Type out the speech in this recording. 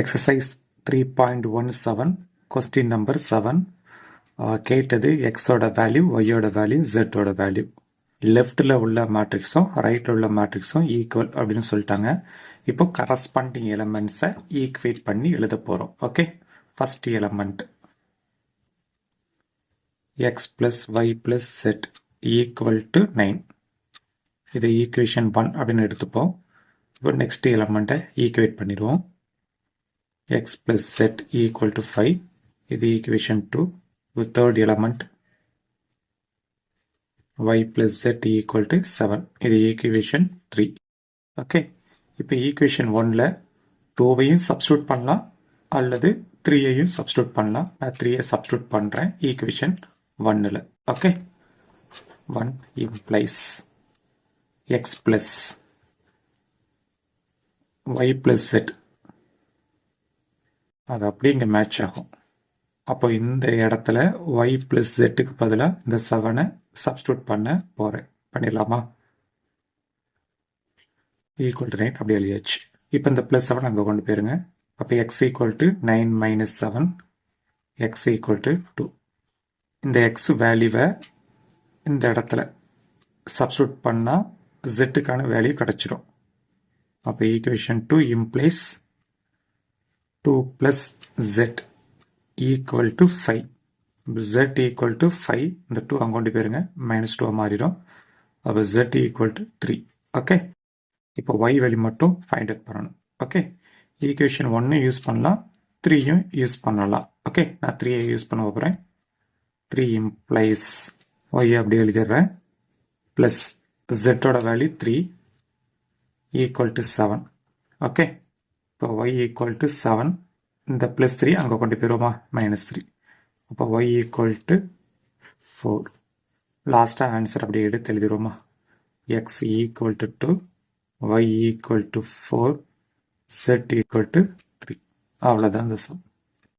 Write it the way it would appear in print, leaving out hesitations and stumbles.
Exercise 3.17 question number 7 கேட்டது xோட value yோட value zோட value லெஃப்டில் உள்ள மேட்ரிக்ஸும் ரைட்டில் உள்ள மேட்ரிக்ஸும் ஈக்குவல் அப்படின்னு சொல்லிட்டாங்க. இப்போ கரஸ்பாண்டிங் எலமெண்ட்ஸை ஈக்குவேட் பண்ணி எழுத போகிறோம். Okay, first element x plus y plus z equal to 9. இது ஈக்குவேஷன் 1 அப்படின்னு எடுத்துப்போம். இப்போ நெக்ஸ்ட் எலமெண்ட்டை ஈக்குவேட் பண்ணிடுவோம். x plus z equal to 5. இது equation 2. The third element y plus z equal to 7. இது equation 3. Okay. இப்போ equation 1ல 2வையும் substitute பண்ணலாம் அல்லது 3ஐயும் substitute பண்ணலாம். நான் 3ஐ substitute பண்ணுறேன் equation 1ல. Okay. 1 implies x plus y plus z அது அப்படி இங்கே மேட்ச் ஆகும். அப்போ இந்த இடத்துல y plus zக்கு பதிலாக இந்த 7ஐ சப்ஸ்டியூட் பண்ண போகிறேன். பண்ணிடலாமா? ஈக்குவல் டு 9 அப்படி எழுதியாச்சு. இப்போ இந்த ப்ளஸ் 7 அங்கே கொண்டு போயிருங்க. அப்போ x equal to 9 minus 7 x equal to 2. இந்த x வேல்யூவை இந்த இடத்துல சப்ஸ்டியூட் பண்ணால் zக்கான வேல்யூ கிடச்சிடும். அப்போ equation 2 implies 2 plus z equal to 5. z equal to 5. இந்த 2 அங்கே கொண்டு போயிருங்க. மைனஸ் 2 மாறிடும். அப்போ z equal to 3. ஓகே, இப்போ y வேல்யூ மட்டும் ஃபைண்ட் அவுட் பண்ணணும். ஓகே, ஈக்குவேஷன் 1 யூஸ் பண்ணலாம், 3யும் யூஸ் பண்ணலாம். ஓகே, நான் 3ஐ யூஸ் பண்ண போகிறேன். 3 இம்ப்ளைஸ் y அப்படி எழுதிடுறேன். ப்ளஸ் zோட வேல்யூ 3 ஈக்குவல் டு 7. ஓகே, இப்போ y ஈக்குவல் டு 7. இந்த ப்ளஸ் 3 அங்கே கொண்டு போயிடுவோமா? மைனஸ் 3. அப்போ y ஈக்குவல் டு 4. லாஸ்ட்டாக ஆன்சர் அப்படியே எடுத்து எழுதிடுவோமா? x equal to 2, y equal to 4, z equal to 3. அவ்வளோதான் இந்த சம்.